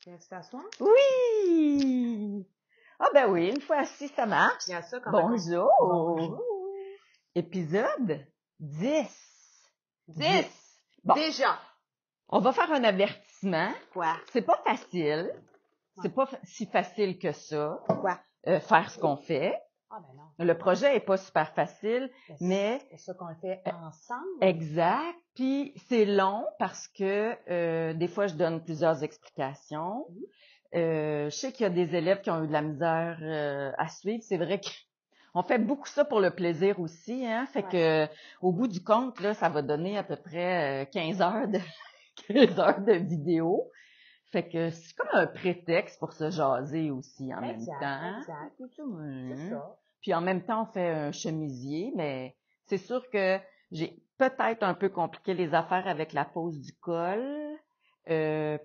Tu veux t'asseoir? Oui! Ah ben oui, une fois assis, ça marche. Il y a ça comme Bonjour! Bonjour! Épisode 10. 10! Bon, Déjà! on va faire un avertissement. Quoi? C'est pas facile. Ouais. C'est pas si facile que ça, Quoi? faire ce qu'on fait. Ah ben non. Le projet est pas super facile, mais C'est ça qu'on le fait ensemble. exact. Puis c'est long parce que des fois je donne plusieurs explications. Je sais qu'il y a des élèves qui ont eu de la misère à suivre. C'est vrai qu'on fait beaucoup ça pour le plaisir aussi, hein. Fait que au bout du compte, là, ça va donner à peu près 15 heures de 15 heures de vidéo. Fait que c'est comme un prétexte pour se jaser aussi en même temps. Exact. C'est ça. Puis en même temps, on fait un chemisier, mais c'est sûr que j'ai peut-être un peu compliqué les affaires avec la pose du col,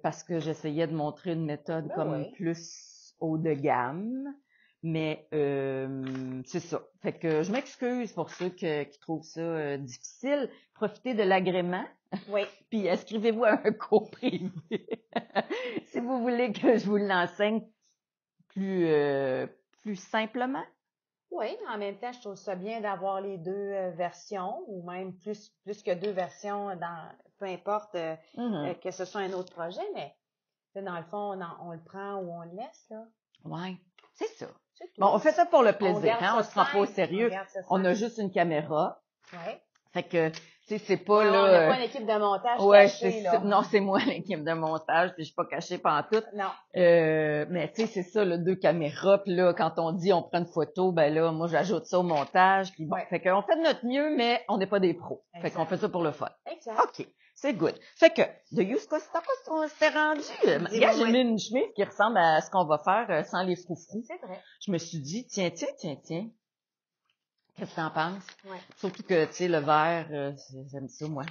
parce que j'essayais de montrer une méthode plus haut de gamme. Mais c'est ça. Fait que je m'excuse pour ceux qui trouvent ça difficile. Profitez de l'agrément. Oui. Puis inscrivez-vous à un cours privé. Si vous voulez que je vous l'enseigne plus simplement. Oui, en même temps, je trouve ça bien d'avoir les deux versions, ou même plus que deux versions peu importe que ce soit un autre projet, mais dans le fond, on le prend ou on le laisse, là. Ouais, c'est ça. C'est tout. Bon, on fait ça pour le plaisir, garde hein, on ça se prend pas au simple, sérieux. garde ça On a simple. juste une caméra. Ouais. Fait que, tu sais, c'est pas Non, là. on n'a pas une équipe de montage cachée, c'est là. ça. Non, c'est moi l'équipe de montage, puis je suis pas cachée pantoute. Non. Mais tu sais, c'est ça, là, deux caméras, puis là, quand on dit on prend une photo, ben là, moi j'ajoute ça au montage, puis bon. Ouais. Fait qu'on fait de notre mieux, mais on n'est pas des pros. Exact. Fait qu'on fait ça pour le fun. Exact. OK. C'est good. Fait que, de Yusko Stocks, on s'était rendu. Regarde, j'ai mis une chemise qui ressemble à ce qu'on va faire sans les froufrous. C'est vrai. Je me suis dit, tiens. Qu'est-ce que t'en penses? Ouais. Surtout que, tu sais, le vert, j'aime ça, moi.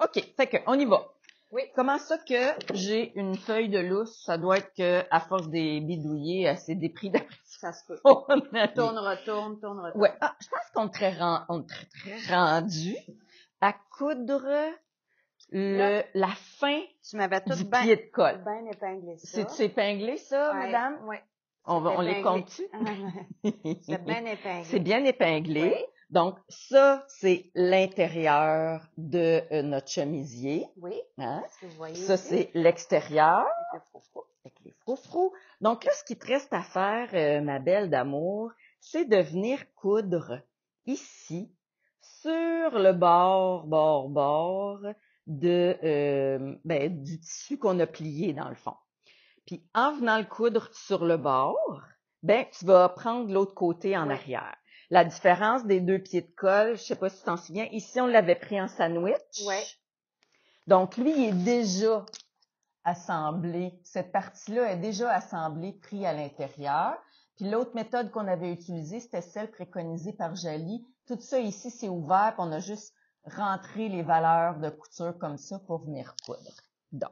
OK. Fait que, on y va. Oui. Comment ça que j'ai une feuille de lousse? Ça doit être que, à force des bidouiller, elle s'est dépris d'après ça. Se peut. Tourne, retourne. Ouais. Ah, je pense qu'on est très rendu à coudre la fin tu m'avais tout du pied de colle. bien épinglé ça. C'est épinglé, ça, madame? Oui. On les compte-tu? C'est bien épinglé. C'est bien épinglé. Oui. Donc, ça, c'est l'intérieur de notre chemisier. Oui. Hein? Vous voyez ça, ici? c'est l'extérieur. Avec les froufrous. Donc là, ce qui te reste à faire, ma belle d'amour, c'est de venir coudre ici, sur le bord du tissu qu'on a plié dans le fond. Puis en venant le coudre sur le bord, tu vas prendre l'autre côté en arrière. La différence des deux pieds de colle, je sais pas si tu t'en souviens, ici on l'avait pris en sandwich. Oui. Donc lui, il est déjà assemblé. Cette partie-là est déjà assemblée, pris à l'intérieur. Puis l'autre méthode qu'on avait utilisée, c'était celle préconisée par Jali. Tout ça ici, c'est ouvert, puis on a juste rentré les valeurs de couture comme ça pour venir coudre. Donc,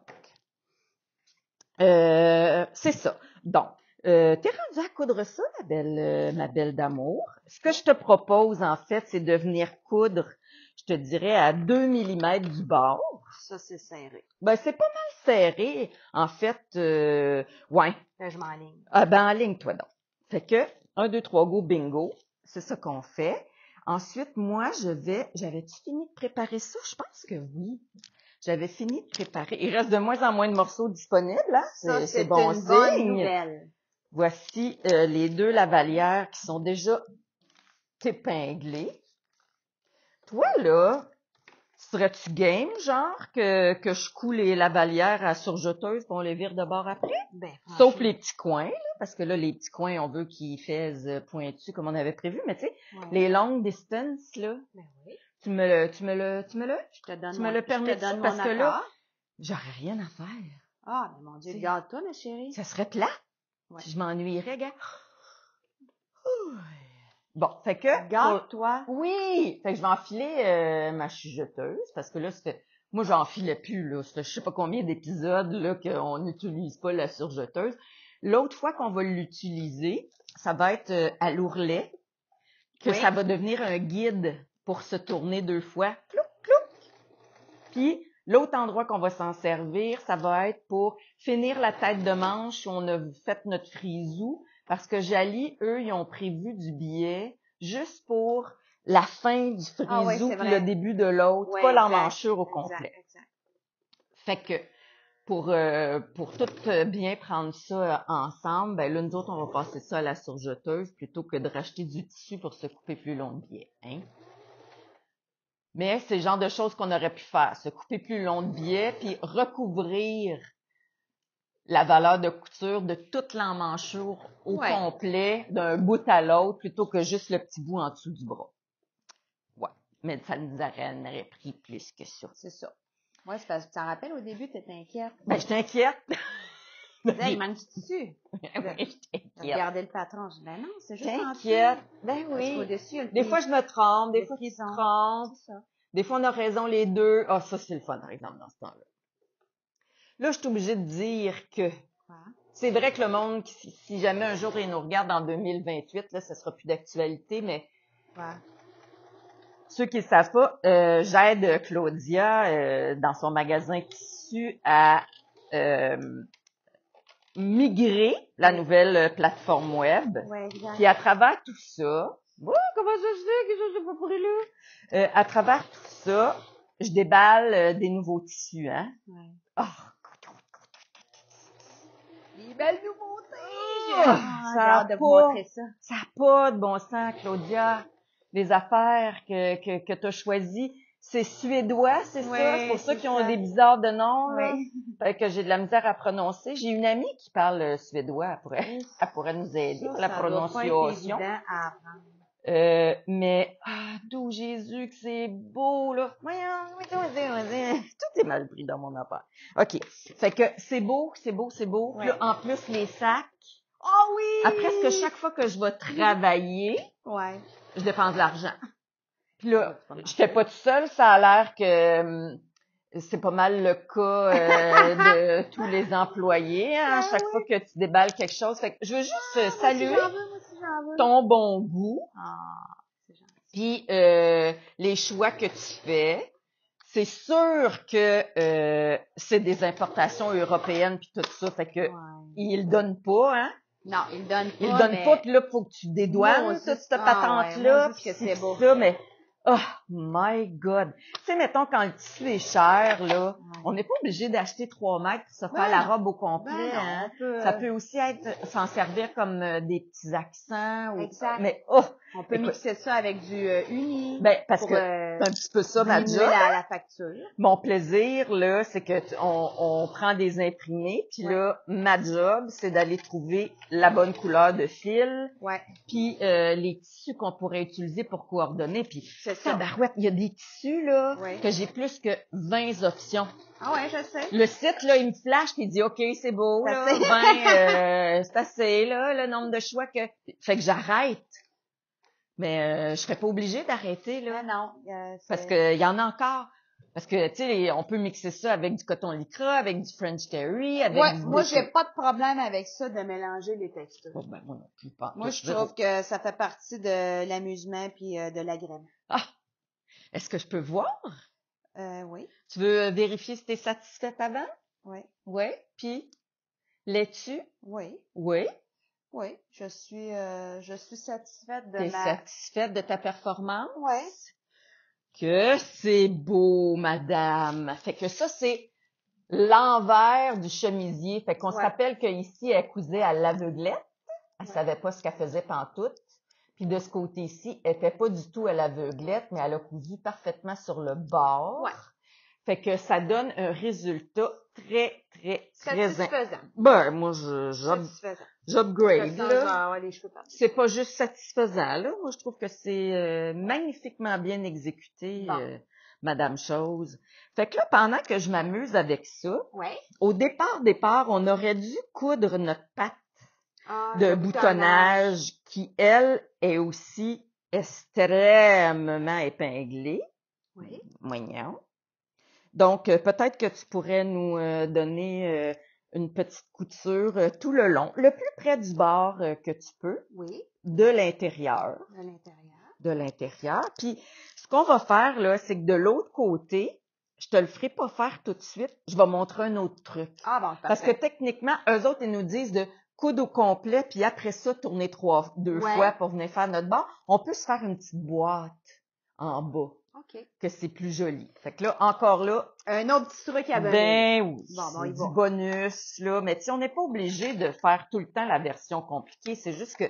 c'est ça. Donc, t'es rendue à coudre ça, ma belle d'amour. Ce que je te propose, en fait, c'est de venir coudre, je te dirais, à 2 mm du bord. Ça, c'est serré. C'est pas mal serré. En fait, ouais. Je m'enligne. Ah, enligne-toi donc. Fait que, 1, 2, 3, go, bingo. C'est ça qu'on fait. Ensuite, moi, j'avais-tu fini de préparer ça? Je pense que oui. J'avais fini de préparer. Il reste de moins en moins de morceaux disponibles, hein? Ça, c'est bon une signe. bonne nouvelle. Voici les deux lavalières qui sont déjà épinglées. Toi, là, serais-tu game, genre, que je coule les lavalières à surjeteuse pour on les vire de bord après? Sauf les petits coins, là, parce que là, les petits coins, on veut qu'ils fassent pointus comme on avait prévu, mais tu sais, les longues distances, là, oui. tu me le permets parce que là, j'aurais rien à faire. Ah, mais mon Dieu, garde-toi, ma chérie. Ça serait plat. Ouais. Je m'ennuierais, gars. Bon, fait que... Garde-toi. Oui! Fait que je vais enfiler ma chuchoteuse, parce que là, moi, j'en filais plus, là. Je sais pas combien d'épisodes, là, qu'on n'utilise pas la surjeteuse. L'autre fois qu'on va l'utiliser, ça va être à l'ourlet, que ça va devenir un guide pour se tourner 2 fois. Clouc, clouc. Puis L'autre endroit qu'on va s'en servir, ça va être pour finir la tête de manche où on a fait notre frisou, parce que Jali, eux, ils ont prévu du billet juste pour la fin du frisou puis le début de l'autre, pas l'emmanchure au complet. Exact. Fait que pour tout bien prendre ça ensemble, ben là, nous autres, on va passer ça à la surjeteuse plutôt que de racheter du tissu pour se couper plus long de billets, hein. Mais c'est le genre de choses qu'on aurait pu faire, se couper plus long de billets, puis recouvrir la valeur de couture de toute l'emmanchure au complet, d'un bout à l'autre, plutôt que juste le petit bout en dessous du bras. Ouais. Mais ça nous aurait pris plus que ça. C'est ça. Ouais, c'est parce que tu t'en rappelles, au début, tu étais inquiète. Ben, j'étais inquiète. Il manque du tissu. Oui, j'étais inquiète. Regardez le patron. Je dis, ben non, c'est juste inquiète. Ben oui. Des fois, je me trompe, des fois, ils se trompent. Des fois, on a raison les deux. Ah, ça, c'est le fun, par exemple, dans ce temps-là. Là, je suis obligée de dire que c'est vrai que le monde, si jamais un jour il nous regarde en 2028, là, ça sera plus d'actualité, mais ceux qui ne le savent pas, j'aide Claudia dans son magasin tissu à migrer la nouvelle plateforme web. Puis à travers tout ça, comment ça se fait que je sais pas pour là? À travers tout ça, je déballe des nouveaux tissus, hein? Oh, des belles nouveautés! Ça n'a pas de bon sens, Claudia. Les affaires que tu as choisies, c'est suédois, c'est ça? C'est pour ça qu'ils ont des bizarres de noms, là. Fait que j'ai de la misère à prononcer. J'ai une amie qui parle suédois. Elle pourrait nous aider pour la prononciation. Mais, d'où Jésus que c'est beau, là. Tout est mal pris dans mon affaire. OK. Fait que c'est beau. Puis là, en plus, les sacs. Oh oui! Après, chaque fois que je vais travailler, je dépense de l'argent. Puis là, je fais pas tout seul. Ça a l'air que c'est pas mal le cas de tous les employés. Hein, chaque fois que tu déballes quelque chose. Fait que je veux juste saluer ton bon goût. Puis les choix que tu fais. C'est sûr que c'est des importations européennes puis tout ça. Fait que ils le donnent pas, hein? Non, ils le donnent pas. Ils le donnent pas, puis là, faut que tu dédouanes toute cette patente-là. Puis c'est beau. Ça, mais oh my God! Tu sais, mettons, quand le tissu est cher, là, on n'est pas obligé d'acheter 3 mètres pour se faire la robe au complet. Hein? Ça peut aussi s'en servir comme des petits accents. Exact. Mais on peut mixer ça avec du uni. Ben, parce que c'est un petit peu ça, ma job. La facture. Mon plaisir, là, c'est que on prend des imprimés, puis là, ma job, c'est d'aller trouver la bonne couleur de fil. Puis les tissus qu'on pourrait utiliser pour coordonner. Puis tabarouette, il y a des tissus, là, que j'ai plus que 20 options. Ah ouais, je sais. Le site, là, il me flash, puis il dit, OK, c'est beau, là, c'est assez, là, le nombre de choix que... Fait que j'arrête. Mais je serais pas obligée d'arrêter, là. Non. Parce que y en a encore. Parce que, tu sais, on peut mixer ça avec du coton lycra, avec du French terry, avec du... Moi, j'ai pas de problème avec ça, de mélanger les textures. Ben, moi non plus, pas. Moi, je trouve que ça fait partie de l'amusement puis de l'agrément. Est-ce que je peux voir? Oui. Tu veux vérifier si t'es satisfaite avant? Oui. Oui. Puis, l'es-tu? Oui. Oui. Oui, je suis satisfaite de T'es satisfaite de ta performance? Oui. Que c'est beau, madame. Fait que ça, c'est l'envers du chemisier. Fait qu'on se rappelle qu'ici, elle cousait à l'aveuglette. Elle savait pas ce qu'elle faisait pantoute. Puis de ce côté-ci, elle était pas du tout à l'aveuglette, mais elle a cousu parfaitement sur le bord. Fait que ça donne un résultat très satisfaisant. Ben, moi, j'upgrade, là. C'est pas juste satisfaisant, là. Moi, je trouve que c'est magnifiquement bien exécuté, Madame Chose. Fait que là, pendant que je m'amuse avec ça, au départ, on aurait dû coudre notre patte de boutonnage qui, elle, est aussi extrêmement épinglée. Moignon. Donc, peut-être que tu pourrais nous donner une petite couture tout le long, le plus près du bord que tu peux, de l'intérieur. De l'intérieur. Puis, ce qu'on va faire, là, c'est que de l'autre côté, je te le ferai pas faire tout de suite. Je vais montrer un autre truc. Ah bon, Parce que techniquement, eux autres, ils nous disent de coudre au complet, puis après ça, tourner deux fois pour venir faire notre bord. On peut se faire une petite boîte en bas. OK. Que c'est plus joli. Fait que là, encore là. Un autre petit truc à venir. Ben oui. Bon, c'est du bonus, là. Mais tu sais, on n'est pas obligé de faire tout le temps la version compliquée. C'est juste que,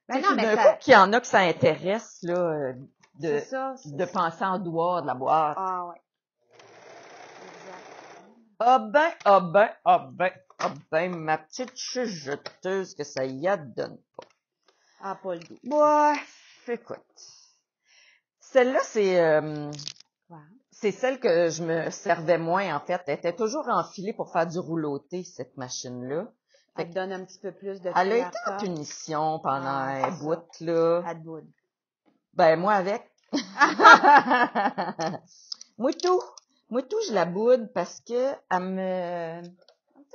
ben non, d'un coup qu'il y en a que ça intéresse, là, de penser en dehors de la boîte. Ah ouais. Ah ben, ma petite chuchoteuse que ça y a donne pas. Ah, pas le goût. Ouais, écoute. Celle-là, c'est celle que je me servais moins, en fait. Elle était toujours enfilée pour faire du rouloté, cette machine-là. Elle te donne un petit peu plus de Elle a été en punition pendant un bout, là. À de bout. Ben, moi avec. Moi tout, je la boude parce que elle me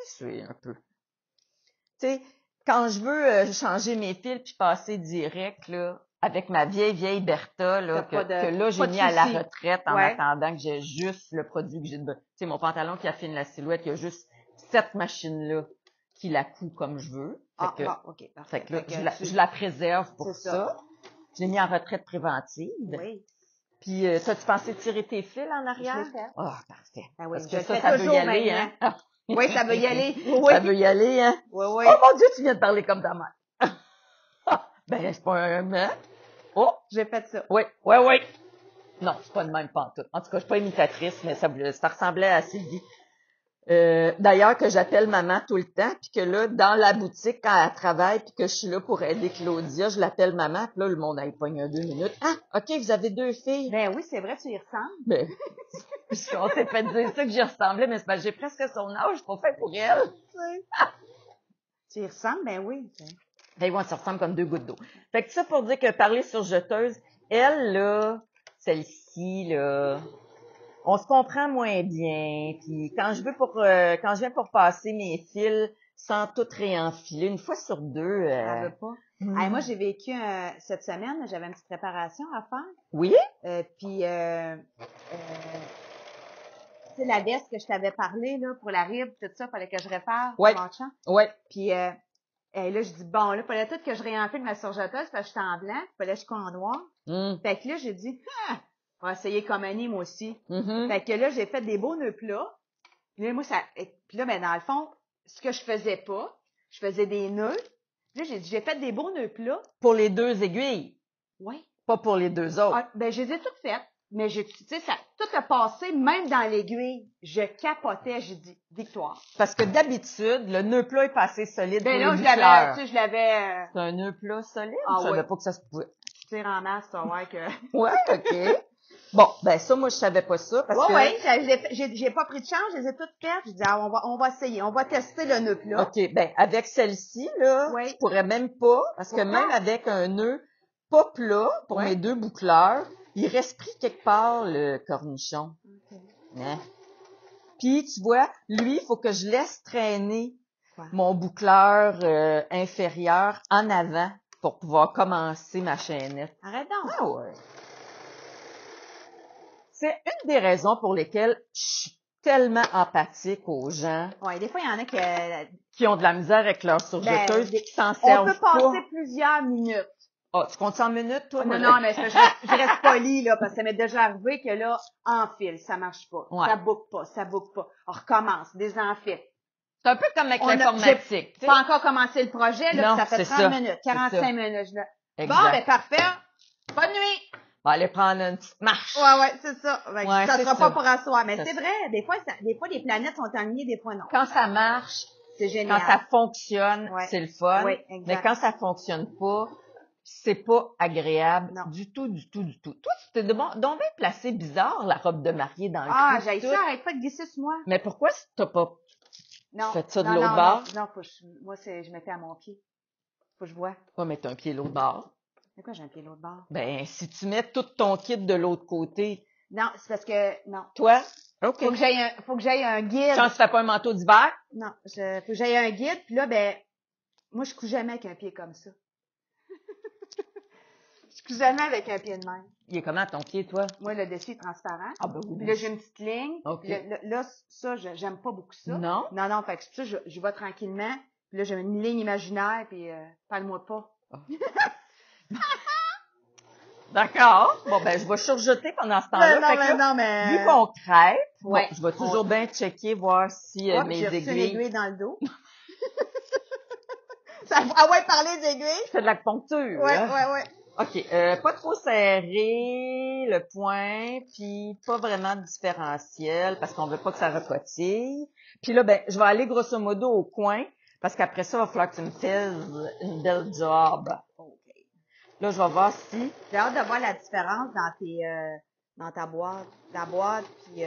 suit un peu. Tu sais, quand je veux changer mes fils puis passer direct, là, avec ma vieille Bertha, là, que là, j'ai mis à la retraite en attendant que j'ai juste le produit que j'ai de... Tu sais, mon pantalon qui affine la silhouette, il y a juste cette machine-là qui la coud comme je veux. OK, parfait. Fait que là, je la préserve pour ça. Je l'ai mis en retraite préventive. Oui. Puis, t'as-tu pensé tirer tes fils en arrière? Je l'ai fait. Ah, parfait. Ah oui, parce que ça veut y aller, hein? Oui, ça veut y aller. Oui. Ça veut y aller, hein? Oui. Oh mon Dieu, tu viens de parler comme ta mère. Ben, c'est pas un mec. Oh! J'ai fait ça. Oui. Non, c'est pas de même pantoute. En tout cas, je suis pas imitatrice, mais ça ressemblait à Sylvie. D'ailleurs, que j'appelle maman tout le temps, puis que là, dans la boutique, quand elle travaille, puis que je suis là pour aider Claudia, je l'appelle maman, puis là, le monde, elle pogne 2 minutes. Ah, OK, vous avez 2 filles. Ben oui, c'est vrai, tu y ressembles. Ben, puisqu'on s'est fait dire ça que j'y ressemblais, mais c'est parce que j'ai presque son âge, pas fait pour elle. Tu y ressembles, ben oui. Ben oui, on se ressemble comme 2 gouttes d'eau. Fait que ça pour dire que parler sur jeteuse, elle, là, celle-ci, là, on se comprend moins bien. Puis quand je viens pour passer mes fils sans tout réenfiler, une fois sur deux. Elle veut pas. Hey, moi, j'ai vécu cette semaine, j'avais une petite préparation à faire. Oui? Puis c'est la veste que je t'avais parlé là pour la rib, tout ça, fallait que je répare pour mon chum. Ouais. Puis là, je dis bon, là, fallait tout que je réenfile ma surjeteuse parce que j'étais en blanc, fallait que je colle en noir. Fait que là, j'ai dit on va essayer comme Annie, moi aussi. Fait que là, j'ai fait des beaux nœuds plats. Puis là, puis là, ben, dans le fond, ce que je faisais pas, je faisais des nœuds. Là, j'ai fait des beaux nœuds plats. Pour les 2 aiguilles? Oui. Pas pour les 2 autres? Ah, ben, je les ai toutes faites. Mais tu sais, ça, tout a passé, même dans l'aiguille. Je capotais, j'ai dit, victoire. Parce que d'habitude, le nœud plat est pas assez solide ben pour là, je l'avais... C'est un nœud plat solide? Ah, je savais pas que ça se pouvait. Tu tires en masse, ça, ouais, que... Ouais, OK. Bon, ben ça, moi, je savais pas ça parce que... Ouais, j'ai pas pris de chance, je les ai toutes faites. J'ai dit, on va essayer, on va tester le nœud plat. OK, ben avec celle-ci, là, je pourrais même pas, parce que même avec un nœud pas plat, pour mes 2 boucleurs, il reste pris quelque part, le cornichon. Hein? Puis, tu vois, lui, il faut que je laisse traîner mon boucleur inférieur en avant pour pouvoir commencer ma chaînette. Arrête donc. Ah ouais. C'est une des raisons pour lesquelles je suis tellement empathique aux gens. Ouais, des fois, il y en a qui ont de la misère avec leur surjeteuse, qui s'en servent pas. On peut passer plusieurs minutes. Ah, tu comptes 100 minutes, toi? Non, mais je reste polie, là, parce que ça m'est déjà arrivé que là, enfile, ça marche pas. Ouais. Ça boucle pas. On recommence, désenfile. C'est un peu comme avec l'informatique. J'ai pas encore commencé le projet, là, non, ça fait 30 minutes, 45 minutes. Là. Bon, ben, parfait. Bonne nuit! On va aller prendre une petite marche. Ouais, c'est ça. Ça sera pas pour asseoir. Mais c'est vrai, des fois, les planètes sont alignées, des fois non. Quand ça marche, c'est génial. Quand ça fonctionne, c'est le fun. Oui, exact. Mais quand ça fonctionne pas, c'est pas agréable du tout. Toi, tu t'es donc bien placé bizarre, la robe de mariée dans le cou. Ah, j'ai ça, arrête pas de glisser sur moi. Mais pourquoi t'as pas fait ça de l'autre bord? Non, moi, je mettais à mon pied. Faut que je vois. Pas mettre un pied l'autre bord. C'est quoi, j'ai un pied l'autre bord? Ben, si tu mets tout ton kit de l'autre côté. Non, c'est parce que, non. Toi? OK. Faut que j'aille un guide. Quand tu fais pas un manteau d'hiver? Non, faut que j'aille un guide, puis là, ben, moi, je couds jamais avec un pied comme ça. Seulement avec un pied de main. Il est comment ton pied, toi? Moi, le dessus est transparent. Ah, ben oui. Puis là, j'ai une petite ligne. OK. Là, ça, j'aime pas beaucoup ça. Non? Non, fait que ça, je vais tranquillement. Puis là, j'ai une ligne imaginaire, puis parle-moi pas. D'accord. Bon, ben, je vais surjeter pendant ce temps-là. Mais... Vu qu'on crêpe, ouais, je vais toujours bien checker, voir si mes j'ai reçu une aiguilles... aiguille dans le dos. Ah ouais, parler d'aiguilles. Je fais de l'acupuncture. Ouais, hein? ouais, ouais. OK. Pas trop serré, le point, puis pas vraiment de différentiel, parce qu'on veut pas que ça recotille. Puis là, ben, je vais aller grosso modo au coin, parce qu'après ça, il va falloir que tu me fasses une belle job. OK. Là, je vais voir si... J'ai hâte de voir la différence dans ta boîte. La boîte, puis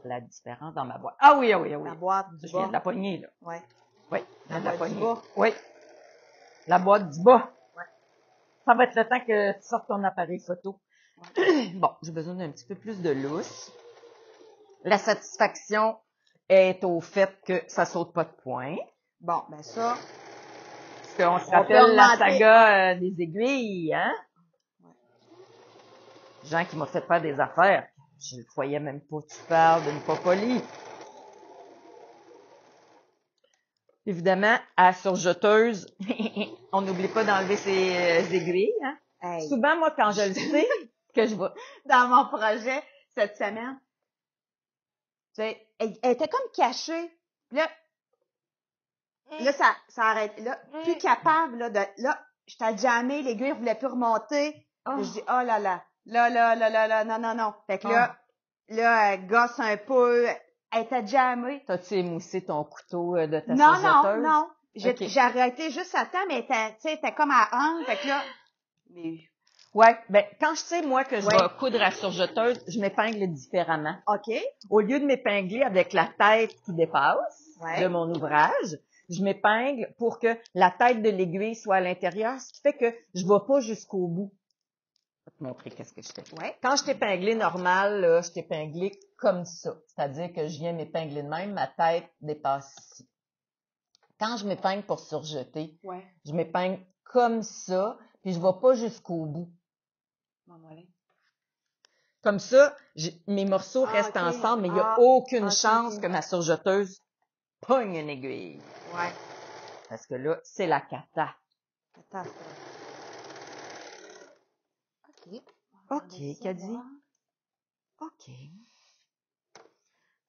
La différence dans ma boîte. Ah oui. la boîte du Je bas. viens de la poignée, là. Ouais. Oui, La de la boîte du poignée. bas. Oui. La boîte du bas. Ouais. Ça va être le temps que tu sortes ton appareil photo. Ouais. Bon, j'ai besoin d'un petit peu plus de lousse. La satisfaction est au fait que ça saute pas de point. Bon, ben ça. Parce qu'on se On peut rappelle la augmenter. saga des aiguilles, hein? Ouais. Gens qui m'ont fait faire des affaires. Je le croyais même pas. Tu parles d'une pas polie. Évidemment, à la surjeteuse, on n'oublie pas d'enlever ses aiguilles, hein? Hey. Souvent, moi, quand je le sais, que je vais... Dans mon projet, cette semaine, tu sais, elle était comme cachée. Puis là, ça arrête. Là, plus capable, là, j'étais jammée, l'aiguille voulait plus remonter. Oh. Puis je dis, oh là là, non. Fait que là, elle gosse un peu, elle était jammée. T'as-tu émoussé ton couteau de ta Non. Ok. J'ai arrêté juste à temps, mais elle était comme à angle. Fait que là, mais... Ouais, ben quand je sais, moi, que je Ouais. vais coudre à surjeteuse, je m'épingle différemment. OK. Au lieu de m'épingler avec la tête qui dépasse Ouais. de mon ouvrage, je m'épingle pour que la tête de l'aiguille soit à l'intérieur, ce qui fait que je ne vais pas jusqu'au bout. Je vais te montrer qu'est-ce que je fais. Ouais. Quand je t'épinglé normal, là, je t'épinglé comme ça. C'est-à-dire que je viens m'épingler de même, ma tête dépasse ici. Quand je m'épingle pour surjeter, Ouais. je m'épingle comme ça, puis je ne vais pas jusqu'au bout. Comme ça, mes morceaux restent OK. ensemble, mais il n'y a aucune chance OK. que ma surjeteuse pogne une aiguille. Ouais. Parce que là, c'est la cata. Attends. OK. OK, Caddy. OK.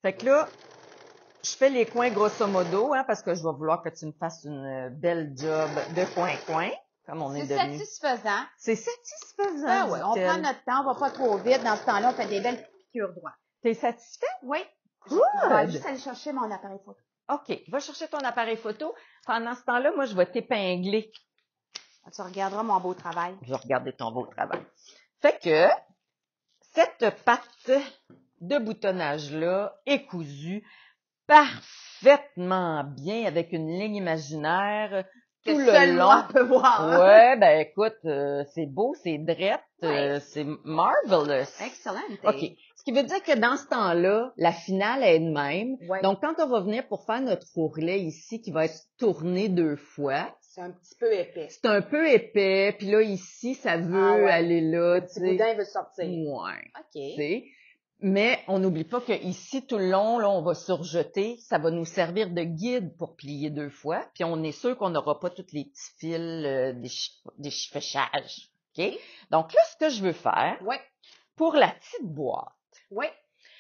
Fait que là, je fais les coins grosso modo, hein, parce que je vais vouloir que tu me fasses une belle job de coin-coin, comme on est C'est devenu. satisfaisant. C'est satisfaisant. Ben ouais, on prend notre temps, on va pas trop vite. Dans ce temps-là, on fait des belles piqûres droites. T'es satisfait? Oui. Good. Je vais juste aller chercher mon appareil photo. OK. Va chercher ton appareil photo. Pendant ce temps-là, moi, je vais t'épingler. Tu regarderas mon beau travail. Je vais regarder ton beau travail. Fait que, cette patte de boutonnage-là est cousue parfaitement bien avec une ligne imaginaire tout le long. On peut voir. Hein? Ouais, ben écoute, c'est beau, c'est drette, Ouais. c'est marvelous. Excellent. OK. Ce qui veut dire que dans ce temps-là, la finale est de même. Ouais. Donc, quand on va venir pour faire notre ourlet ici, qui va être tourné 2 fois, C'est un petit peu épais. c'est un peu épais, puis là, ici, ça veut aller là, tu sais. Le petit boudin veut sortir. Ouais. OK. Tu sais. Mais on n'oublie pas que ici, tout le long, là, on va surjeter. Ça va nous servir de guide pour plier 2 fois. Puis on est sûr qu'on n'aura pas tous les petits fils des chifféchages. OK? Donc là, ce que je veux faire, Ouais. pour la petite boîte. Ouais.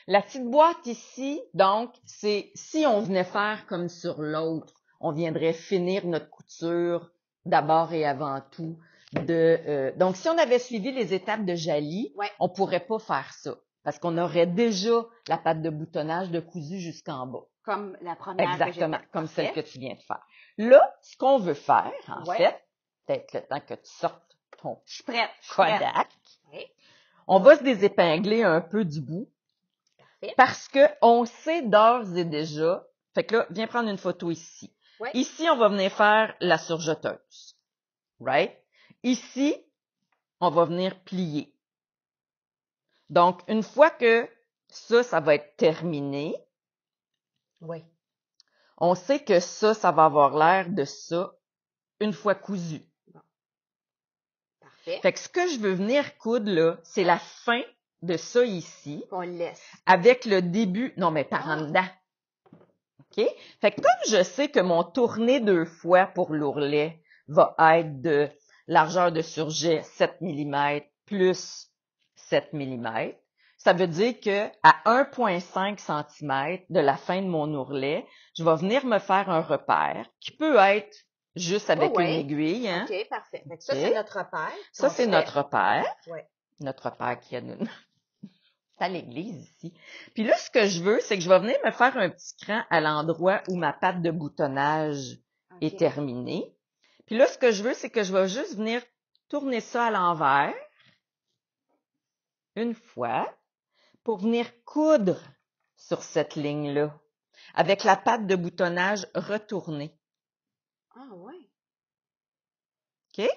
La petite boîte ici, donc, c'est si on venait faire comme sur l'autre, on viendrait finir notre couture d'abord et avant tout. Donc, si on avait suivi les étapes de Jali, Ouais. on pourrait pas faire ça. Parce qu'on aurait déjà la patte de boutonnage de cousu jusqu'en bas. Comme la première Exactement, que j'ai comme faite. celle que tu viens de faire. Là, ce qu'on veut faire, en Ouais. fait, peut-être le temps que tu sortes ton Je suis prête. Je suis prête. Kodak, Ouais. on va se désépingler un peu du bout. Parfait. Parce que on sait d'ores et déjà, fait que là, viens prendre une photo ici. Ouais. Ici, on va venir faire la surjeteuse. Right? Ici, on va venir plier. Donc, une fois que ça va être terminé, Oui. on sait que ça va avoir l'air de ça une fois cousu. Bon. Parfait. Fait que ce que je veux venir coudre, là, c'est la fin de ça ici. On le laisse. Avec le début, non, mais par en dedans. OK? Fait que comme je sais que mon tourné 2 fois pour l'ourlet va être de largeur de surjet 7 mm plus 7 mm, ça veut dire que à 1,5 cm de la fin de mon ourlet, je vais venir me faire un repère qui peut être juste avec une aiguille. Hein? OK, parfait. Fait que ça, c'est notre repère. Ça, c'est notre repère. Oui. Notre repère qui a une... C'est à l'église ici. Puis là, ce que je veux, c'est que je vais venir me faire un petit cran à l'endroit où ma patte de boutonnage est terminée. Puis là, ce que je veux, c'est que je vais juste venir tourner ça à l'envers une fois pour venir coudre sur cette ligne-là avec la patte de boutonnage retournée. Ah oui. OK?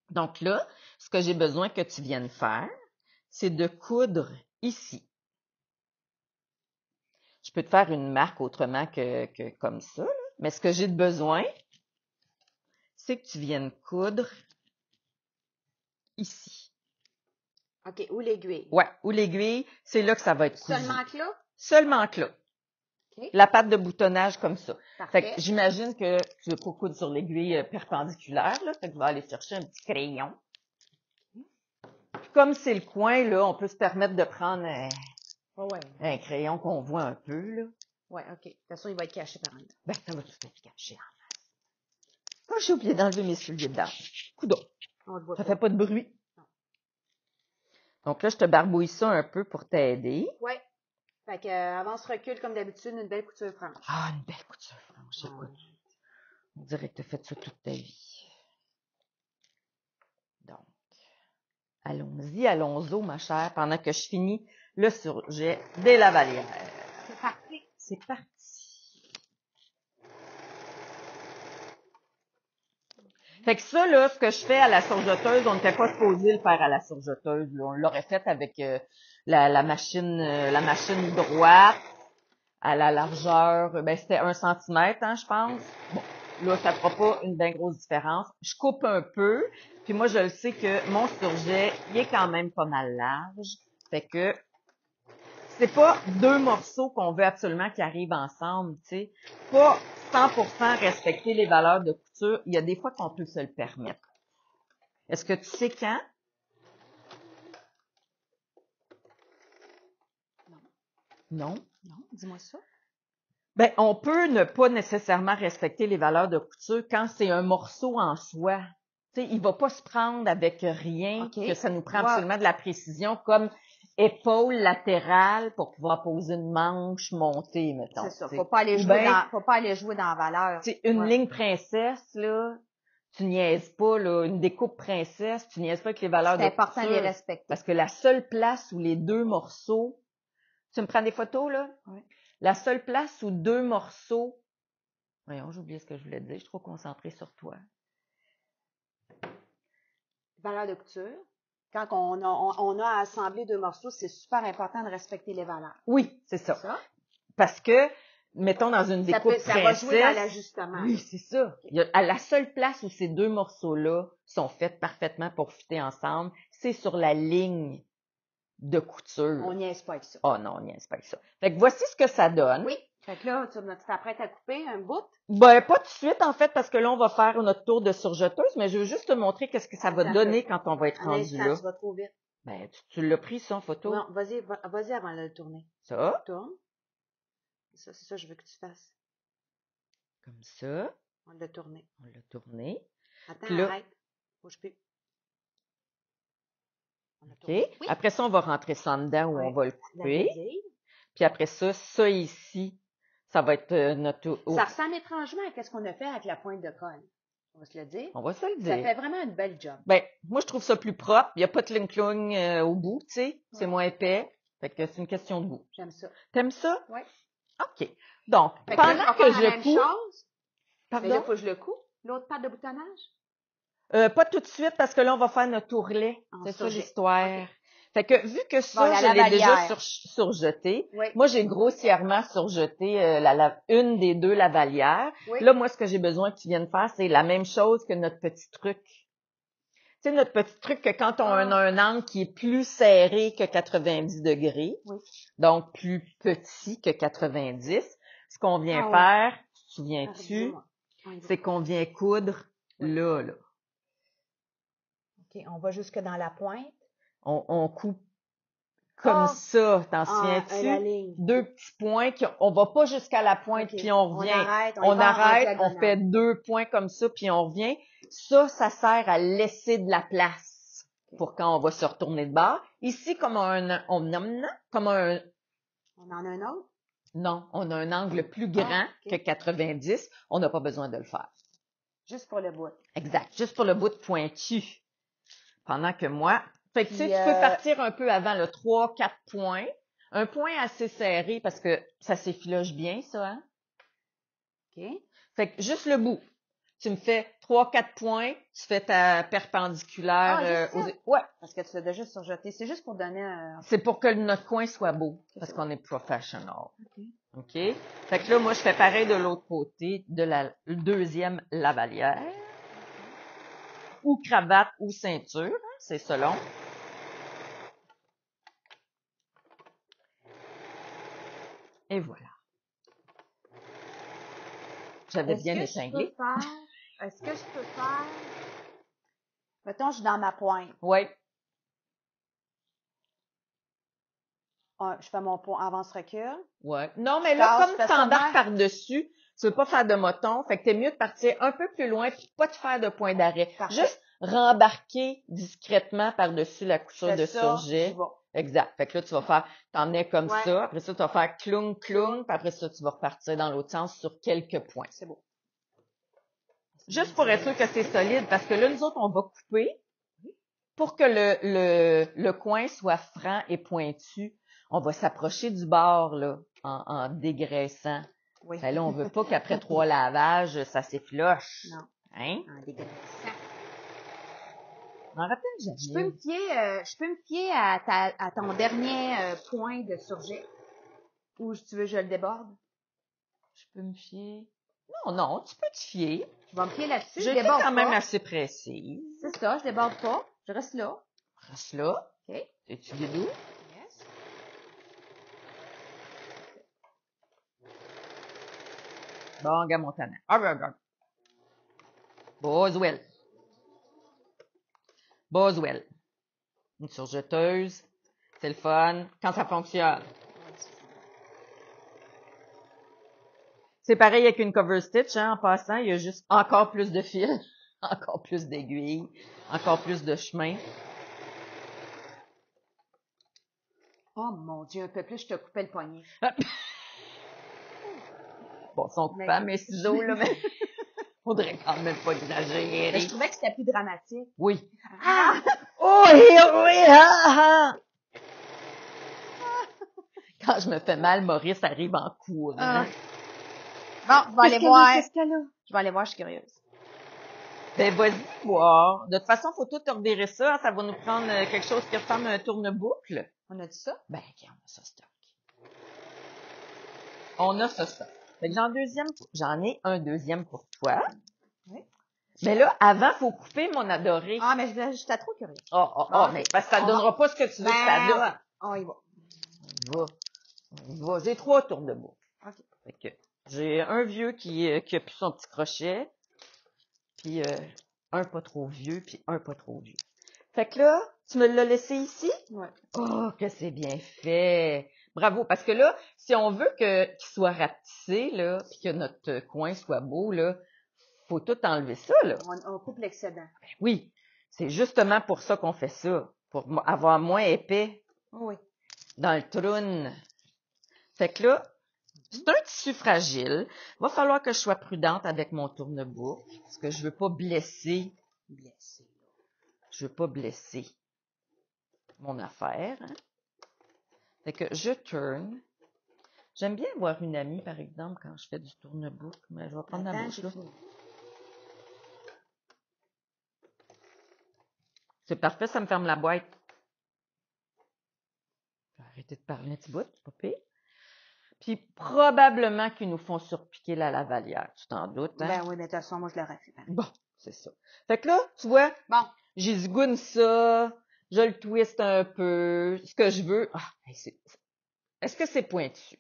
Donc là, ce que j'ai besoin que tu viennes faire, c'est de coudre ici. Je peux te faire une marque autrement que comme ça, là. Mais ce que j'ai de besoin, c'est que tu viennes coudre ici. OK, ou l'aiguille. Ouais, ou l'aiguille, c'est là que ça va être cousu. Seulement que là? Seulement que là. Okay. La patte de boutonnage comme ça. Parfait. Fait que j'imagine que tu veux pas coudre sur l'aiguille perpendiculaire, là. Fait que je vais aller chercher un petit crayon. Puis comme c'est le coin, là, on peut se permettre de prendre un crayon qu'on voit un peu, là. Ouais, OK. De toute façon, il va être caché par en dedans. Ben, ça va tout être caché en face. Oh, j'ai oublié d'enlever mes souliers dedans. Coudon. Ça fait pas de bruit. Non. Donc là, je te barbouille ça un peu pour t'aider. Ouais. Fait que avance-recule comme d'habitude, une belle couture franche. Ah, une belle couture franche, écoute. On dirait que tu as fait ça toute ta vie. Donc, allons-y, ma chère, pendant que je finis le surjet des lavalières. C'est parti. C'est parti. Fait que ça, là, ce que je fais à la surjeteuse, on n'était pas supposé le faire à la surjeteuse. Là. On l'aurait fait avec la machine droite à la largeur, ben c'était 1 cm, hein, je pense. Bon, là, ça fera pas une bien grosse différence. Je coupe un peu, puis moi, je le sais que mon surjet, il est quand même pas mal large. Fait que c'est pas 2 morceaux qu'on veut absolument qui arrivent ensemble, tu sais. Pas 100% respecter les valeurs de couture. Il y a des fois qu'on peut se le permettre. Est-ce que tu sais quand? Non. Non, dis-moi ça. Ben, on peut ne pas nécessairement respecter les valeurs de couture quand c'est un morceau en soi. Tu sais, il va pas se prendre avec rien, que ça nous prend absolument de la précision, comme épaule latérale pour pouvoir poser une manche montée, mettons. C'est ça. T'sais. Faut pas aller jouer dans la valeur. Une ligne princesse, là, tu niaises pas, là, une découpe princesse, tu niaises pas avec les valeurs de couture. C'est important de les respecter. Parce que la seule place où les 2 morceaux, tu me prends des photos, là? Oui. La seule place où 2 morceaux, voyons, j'ai oublié ce que je voulais dire, je suis trop concentrée sur toi. Valeur de couture. Quand on a à assembler 2 morceaux, c'est super important de respecter les valeurs. Oui, c'est ça. Parce que, mettons dans une découpe princesse. Ça va jouer dans l'ajustement. Oui, c'est ça. À la seule place où ces 2 morceaux-là sont faits parfaitement pour fitter ensemble, c'est sur la ligne de couture. On niaise pas avec ça. Oh non, on niaise pas avec ça. Fait que voici ce que ça donne. Oui. Fait que là, tu t'apprêtes à couper un bout? Ben, pas tout de suite, en fait, parce que là, on va faire notre tour de surjeteuse, mais je veux juste te montrer qu'est-ce que ça va donner quand on va être rendu là. Tu vas trop vite. Ben, tu l'as pris, ça, en photo? Non, vas-y avant de le tourner. Ça? Tourne. Ça, c'est ça que je veux que tu fasses. Comme ça. On l'a tourné. Attends, là, arrête. Bouge plus. OK. Oui. Après ça, on va rentrer ça en dedans où on va le couper. Puis après ça, ça ici, ça va être notre... Ça ressemble étrangement à ce qu'on a fait avec la pointe de colle. On va se le dire. On va se le dire. Ça fait vraiment une belle job. Ben, moi, je trouve ça plus propre. Il n'y a pas de cling-cling au bout, tu sais. C'est moins épais. Fait que c'est une question de goût. J'aime ça. T'aimes ça? Oui. OK. Donc, fait pendant que je couds... Pardon? Mais là, faut que je le couds. L'autre patte de boutonnage? Pas tout de suite, parce que là, on va faire notre ourlet. C'est ça l'histoire. Okay. Fait que, vu que ça, je l'ai déjà surjeté, moi, j'ai grossièrement surjeté une des 2 lavalières. Oui. Là, moi, ce que j'ai besoin que tu viennes faire, c'est la même chose que notre petit truc. sais, notre petit truc que quand on a un angle qui est plus serré que 90 degrés, donc plus petit que 90, ce qu'on vient faire, tu te souviens-tu, c'est qu'on vient coudre là. OK, on va jusque dans la pointe. On coupe comme ça, t'en souviens-tu? 2 petits points, on va pas jusqu'à la pointe, puis on revient. On arrête, on fait 2 points comme ça, puis on revient. Ça sert à laisser de la place pour quand on va se retourner de bord. Ici, on en a un autre? Non, on a un angle plus grand que 90. On n'a pas besoin de le faire. Juste pour le bout. Exact, juste pour le bout pointu. Pendant que moi... Fait que tu sais, tu peux partir un peu avant, le 3-4 points. Un point assez serré parce que ça s'effiloche bien, ça, hein? OK. Fait que juste le bout. Tu me fais 3-4 points, tu fais ta perpendiculaire. Ouais, parce que tu l'as déjà surjeté. C'est juste pour donner un... C'est pour que notre coin soit beau, parce qu'on est professional. OK? Fait que là, moi, je fais pareil de l'autre côté, de la deuxième lavalière. Ou cravate ou ceinture, hein, c'est selon. Et voilà. J'avais bien épinglé. Est-ce que je peux faire... Mettons, je suis dans ma pointe. Oui. Je fais mon point avance-recul. Oui. Non, mais là, comme tu embarques par-dessus, tu veux pas faire de moton, fait que t'es mieux de partir un peu plus loin puis pas de faire de point d'arrêt. Juste rembarquer discrètement par-dessus la couture de surjet. Exact. Fait que là, tu vas faire, t'en es comme ça. Après ça, tu vas faire cloung, cloung. Puis après ça, tu vas repartir dans l'autre sens sur quelques points. C'est beau. Juste pour être sûr que c'est solide, parce que là, nous autres, on va couper pour que le coin soit franc et pointu. On va s'approcher du bord, là, en dégraissant. Oui. Ben là, on veut pas qu'après 3 lavages, ça s'effiloche. Non. Hein? En dégraissant. M'en rappelle jamais. Je peux me fier à ton dernier point de surjet. Ou si tu veux, je le déborde. Je peux me fier. Non, tu peux te fier. Je vais me fier là-dessus. Je suis quand même assez précise. C'est ça, je déborde pas. Je reste là. Reste là. OK. Es-tu guidou? Yes. Bon, gars, Montana. Boswell. Une surjeteuse. C'est le fun. Quand ça fonctionne. C'est pareil avec une cover stitch, hein, en passant. Il y a juste encore plus de fils, encore plus d'aiguilles, encore plus de chemin. Oh mon Dieu, un peu plus, je te coupais le poignet. Bon, ils sont coupables, mes ciseaux, là, mais faudrait quand même pas exagérer. Mais je trouvais que c'était plus dramatique. Oui. Ah! Oh, oui, ah! Quand je me fais mal, Maurice arrive en courant. Ah. Bon, je vais aller voir. Qu'est-ce qu'elle a? Je vais aller voir, je suis curieuse. Ben, vas-y voir. De toute façon, faut tout revirer ça. Ça va nous prendre quelque chose qui ressemble à un tourne-boucle. On a dit ça? Ben, OK, on a ça stock. On a ça stock. Fait que j'en ai un deuxième pour toi. Oui. Mais là, avant, faut couper, mon adoré. Ah, mais j'étais trop curieuse. Mais parce que ça donnera pas ce que tu veux que ça donne. On y va. On y va. J'ai 3 tourne-boucle. OK. Fait que j'ai un vieux qui a plus son petit crochet, puis un pas trop vieux, puis un pas trop vieux. Fait que là, tu me l'as laissé ici? Ouais. Oh, que c'est bien fait! Bravo! Parce que là, si on veut qu'il soit rapetissé, là, puis que notre coin soit beau, là, faut tout enlever ça, là. On coupe l'excédent. Oui, c'est justement pour ça qu'on fait ça, pour avoir moins épais Oui. dans le trône. Fait que là, c'est un tissu fragile. Va falloir que je sois prudente avec mon tourne-boucle, parce que je veux pas blesser. Je veux pas blesser mon affaire. Hein? Fait que je tourne. J'aime bien voir une amie, par exemple, quand je fais du tourne-boucle, mais je vais prendre la bouche, là. C'est parfait, ça me ferme la boîte. Je vais arrêter de parler un petit bout, c'est pas pire. Puis probablement qu'ils nous font surpiquer la lavalière, tu t'en doutes, hein? Ben oui, mais de toute façon, moi, je l'aurais fait. Bon, c'est ça. Fait que là, tu vois, bon, j'y zgoune ça, je le twist un peu, ce que je veux. Ah, est-ce que c'est pointu?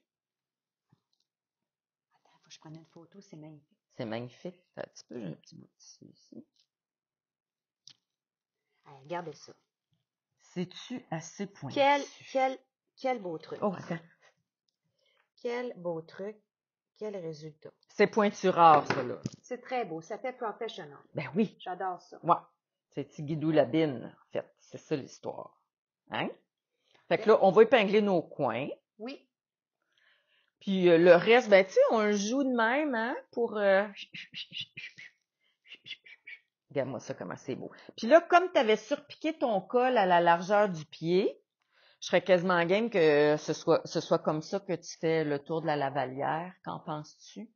Attends, faut que je prenne une photo, c'est magnifique. C'est magnifique. Un petit peu, j'ai un petit bout de tissu ici. Allez, regardez ça. C'est-tu assez pointu? Quel beau truc. Oh, attends. Quel beau truc. Quel résultat. C'est pointu rare, ça, là. C'est très beau. Ça fait professionnel. Ben oui. J'adore ça. Ouais. C'est Tigidou Labine, en fait. C'est ça l'histoire. Hein? Fait que là, on va épingler nos coins. Oui. Puis le reste, ben tu sais, on le joue de même, hein, pour... Regarde-moi ça, comment c'est beau. Puis là, comme tu avais surpiqué ton col à la largeur du pied, je serais quasiment game que ce soit comme ça que tu fais le tour de la lavalière. Qu'en penses-tu?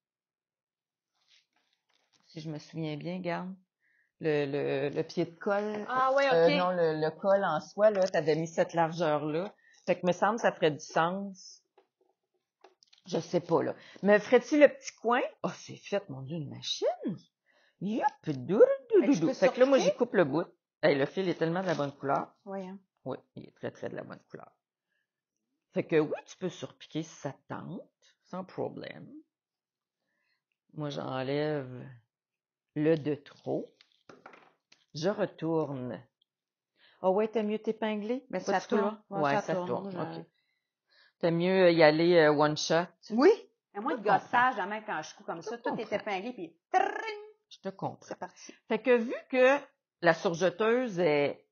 Si je me souviens bien, regarde. Le pied de colle. Ah ouais, OK. Non, le col en soi, là, tu avais mis cette largeur-là. Fait que me semble que ça ferait du sens. Je sais pas, là. Mais ferais-tu le petit coin? Oh, c'est fait, mon Dieu, une machine! Yup! Doudou! Fait que là, moi, j'y coupe le bout. Hey, le fil est tellement de la bonne couleur. Oui, hein? Oui, il est très, très de la bonne couleur. Fait que oui, tu peux surpiquer si ça te tente, sans problème. Moi, j'enlève le de trop. Je retourne. Ah ouais, t'aimes mieux t'épingler? Mais ça tourne. Ouais, ça tourne. OK. T'aimes mieux y aller one shot? Oui. Et moi, de gossage, même quand je coupe comme ça, tout est épinglé, puis je te comprends. C'est parti. Fait que vu que la surjeteuse est...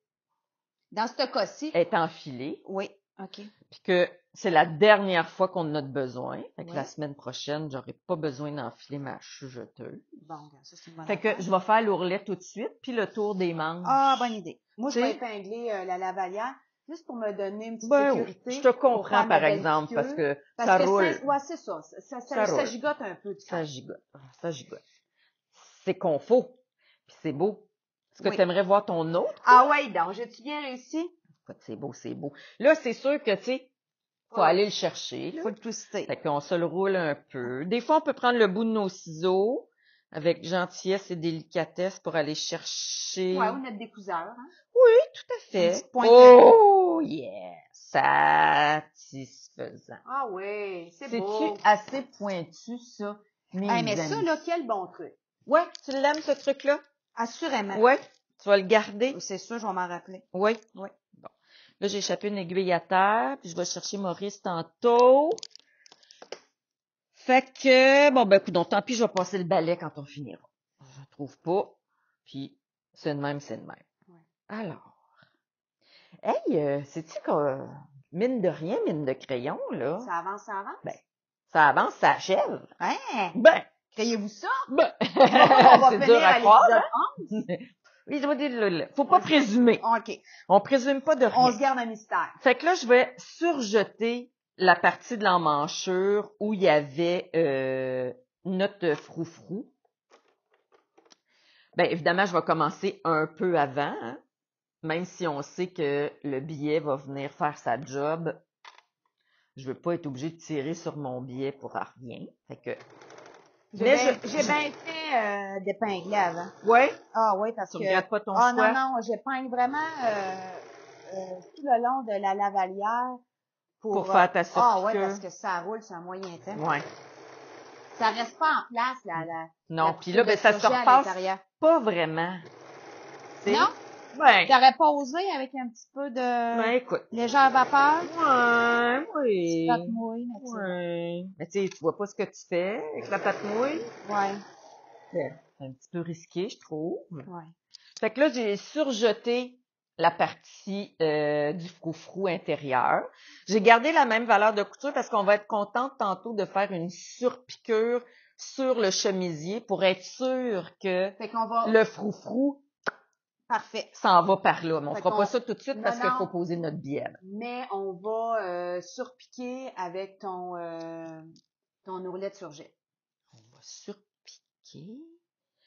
Dans ce cas-ci. Est enfilée. Oui. OK. Puis que c'est la dernière fois qu'on en a besoin. Fait que la semaine prochaine, j'aurai pas besoin d'enfiler ma surjeteuse. Bon, ça, c'est une bonne Fait que je vais faire l'ourlet tout de suite, puis le tour des manches. Ah, bonne idée. Moi, je vais épingler la lavalière, juste pour me donner une petite sécurité. Je te comprends, par exemple, parce que ça roule. Ouais, c'est ça. Ça gigote un peu. Ça gigote. Ça gigote. C'est confort. Puis c'est beau. Est-ce que tu aimerais voir ton autre? Ah ouais, donc, j'ai-tu bien réussi? C'est beau, c'est beau. Là, c'est sûr que, tu sais, faut aller le chercher. Là. Faut le twister. Fait qu'on se le roule un peu. Des fois, on peut prendre le bout de nos ciseaux avec gentillesse et délicatesse pour aller chercher. Ouais, ou mettre des couseurs. Hein? Oui, tout à fait. Oh, yeah! Satisfaisant. Ah oui, c'est beau. C'est-tu assez pointu, ça? Mais ça, là, quel bon truc. Ouais, tu l'aimes, ce truc-là? Assurément. Ouais. Tu vas le garder? C'est sûr, je vais m'en rappeler. Oui. Oui. Bon. Là, j'ai échappé une aiguille à terre, puis je vais chercher Maurice tantôt. Fait que, bon, ben, écoute, donc, tant pis, je vais passer le balai quand on finira. Je ne trouve pas. Puis, c'est de même, c'est de même. Ouais. Alors. Hey, sais-tu que, mine de rien, mine de crayon, là. Ça avance, ça avance? Ben, ça avance, ça achève. Hein? Ben. Crayez-vous ça? Ben. On va c'est dur à croire. Hein? Oui, je vais dire, faut pas présumer. OK. On présume pas de rien. On se garde un mystère. Fait que là, je vais surjeter la partie de l'emmanchure où il y avait notre froufrou. Ben évidemment, je vais commencer un peu avant, hein, même si on sait que le billet va venir faire sa job. Je veux pas être obligée de tirer sur mon billet pour rien. Fait que j'ai bien fait d'épingler avant. Ouais? Ah oui, parce tu que... Tu regrettes pas ton choix? Non, j'épingle vraiment tout le long de la lavalière pour faire ta surpiqûre. Ah oui, parce que ça roule sur un moyen temps. Ouais. Ça reste pas en place, non, puis là, ben, ça se repasse pas vraiment. Non? Ben. T'aurais pas osé avec un petit peu de ben, écoute. légère vapeur? Ouais, oui. Pâte mouille, ouais. Mais tu sais, tu vois pas ce que tu fais avec la pâte mouille? Ouais. C'est un petit peu risqué, je trouve. Ouais. Fait que là, j'ai surjeté la partie du froufrou intérieur. J'ai gardé la même valeur de couture parce qu'on va être contente tantôt de faire une surpiqûre sur le chemisier pour être sûr que le froufrou parfait. S'en va par là. Mais on fera pas ça tout de suite parce qu'il faut poser notre billet. Mais on va surpiquer avec ton ourlet de surjet. On va surpiquer.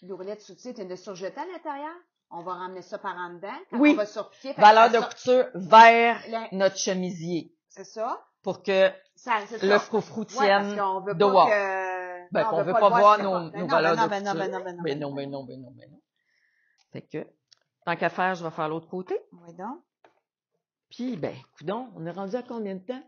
L'ourlet de surjet, tu as surjeté à l'intérieur? On va ramener ça par en dedans. Oui. On va surpiquer. Valeur de couture vers notre chemisier. C'est ça. Pour que le froufrou tienne dehors. Ben, on veut pas voir nos valeurs de couture. Mais non. Fait que, Tant qu'à faire, je vais faire l'autre côté. Oui, donc. Puis, ben, coudonc, on est rendu à combien de temps?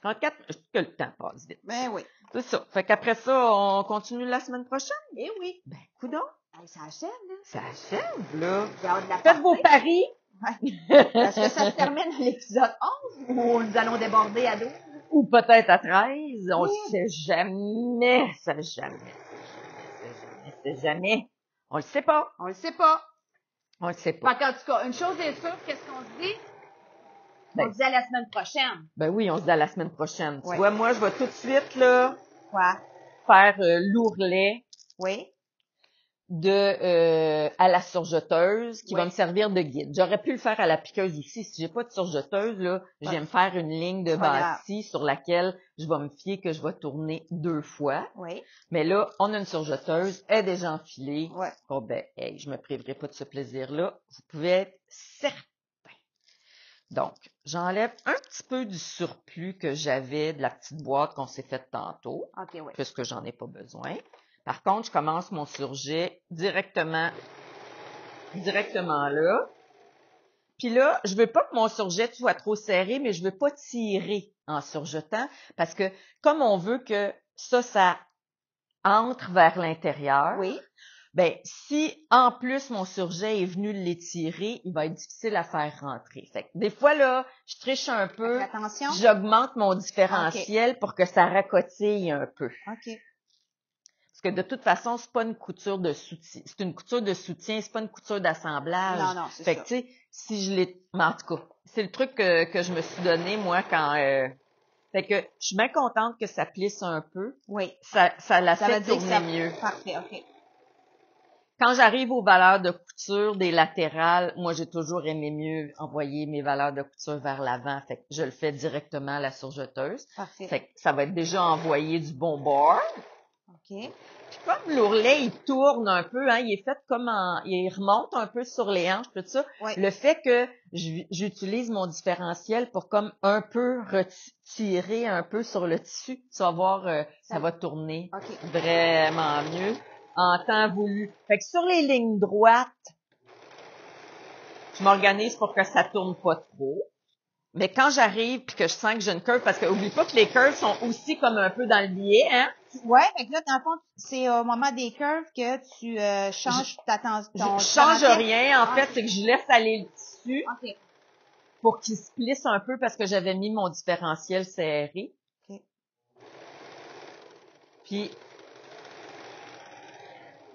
34, que le temps passe vite. Ben oui. C'est ça. Fait qu'après ça, on continue la semaine prochaine? Eh oui. Ben, coudonc. Ça achève, là. Ça achève, là. J'ai hâte de la Faites vos paris. Ouais. Est-ce que ça se termine à l'épisode 11 ou nous allons déborder à 12? Ou peut-être à 13. On le sait jamais. Ça jamais. C'est jamais. On le sait pas. On le sait pas. On le sait pas. Fait qu'en tout cas, une chose est sûre, qu'est-ce qu'on se dit? Ben, On se dit à la semaine prochaine. Ben oui, on se dit à la semaine prochaine. Ouais. Tu vois, moi, je vais tout de suite, là, Quoi? faire l'ourlet Oui. à la surjeteuse qui Oui. va me servir de guide. J'aurais pu le faire à la piqueuse aussi. Si j'ai pas de surjeteuse, là, je vais me faire une ligne de bâti sur laquelle je vais me fier que je vais tourner 2 fois. Oui. Mais là, on a une surjeteuse, elle est déjà enfilée. Ouais. Bon, ben, hey, je me priverai pas de ce plaisir-là. Vous pouvez être certain. Donc, j'enlève un petit peu du surplus que j'avais de la petite boîte qu'on s'est faite tantôt. OK, oui. Puisque j'en ai pas besoin. Par contre, je commence mon surjet directement là. Puis là, je veux pas que mon surjet soit trop serré, mais je veux pas tirer en surjetant parce que comme on veut que ça entre vers l'intérieur. Oui. Ben, si en plus mon surjet est venu l'étirer, il va être difficile à faire rentrer. Fait que des fois, là, je triche un peu. Attention. J'augmente mon différentiel pour que ça racotille un peu. OK. Parce que de toute façon, c'est pas une couture de soutien. C'est une couture de soutien, c'est pas une couture d'assemblage. Non, c'est ça. Fait que, tu sais, si je l'ai... Mais en tout cas, c'est le truc que je me suis donné, moi, quand... Fait que je suis bien contente que ça plisse un peu. Oui. Ça la fait tourner mieux. Parfait, OK. Quand j'arrive aux valeurs de couture des latérales, moi, j'ai toujours aimé mieux envoyer mes valeurs de couture vers l'avant. Fait que je le fais directement à la surjeteuse. Parfait. Fait que ça va être déjà envoyé du bon bord. OK. Puis comme l'ourlet, il tourne un peu, hein, il est fait comme il remonte un peu sur les hanches, tout ça. Oui. Le fait que j'utilise mon différentiel pour comme un peu retirer un peu sur le tissu, tu vas voir, ça va tourner vraiment mieux en temps voulu. Fait que sur les lignes droites, je m'organise pour que ça tourne pas trop. Mais quand j'arrive puis que je sens que j'ai une curve, parce que oublie pas que les curves sont aussi comme un peu dans le biais, hein? Ouais, fait que là, dans le fond, c'est au moment des curves que tu changes ta tension. Je change rien, en fait, c'est que je laisse aller le tissu pour qu'il se plisse un peu parce que j'avais mis mon différentiel serré. OK. Puis,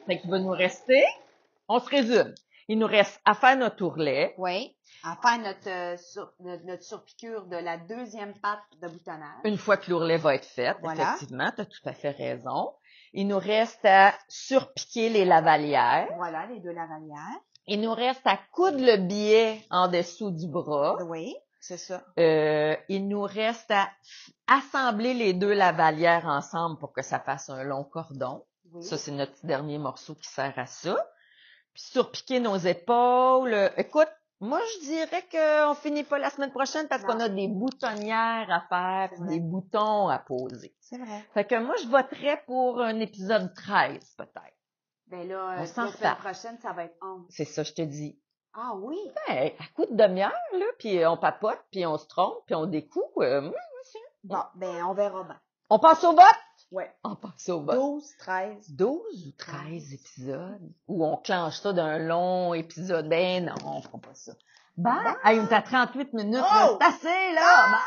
fait qu'il va nous rester, on se résume. Il nous reste à faire notre ourlet. Oui. À faire notre surpiqûre de la deuxième patte de boutonnage. Une fois que l'ourlet va être fait, effectivement, tu as tout à fait raison. Il nous reste à surpiquer les lavalières. Voilà, les 2 lavalières. Il nous reste à coudre le biais en dessous du bras. Oui, c'est ça. Il nous reste à assembler les 2 lavalières ensemble pour que ça fasse un long cordon. Oui. Ça, c'est notre dernier morceau qui sert à ça. Puis surpiquer nos épaules. Écoute, moi, je dirais qu'on finit pas la semaine prochaine parce qu'on a des boutonnières à faire, puis des boutons à poser. C'est vrai. Fait que moi, je voterais pour un épisode 13, peut-être. Ben là, la semaine prochaine, ça va être 11. C'est ça, je te dis. Ah oui? Ben, à coup de demi-heure, là, puis on papote, puis on se trompe, puis on découvre. Bon, ben, on verra bien. On passe au vote? Ouais. On passe au vote. 12, 13. 12 ou 13 épisodes? Ou on clenche ça d'un long épisode? Ben non, on fera pas ça. Ben, hey, on est à 38 minutes, là, c'est assez, là!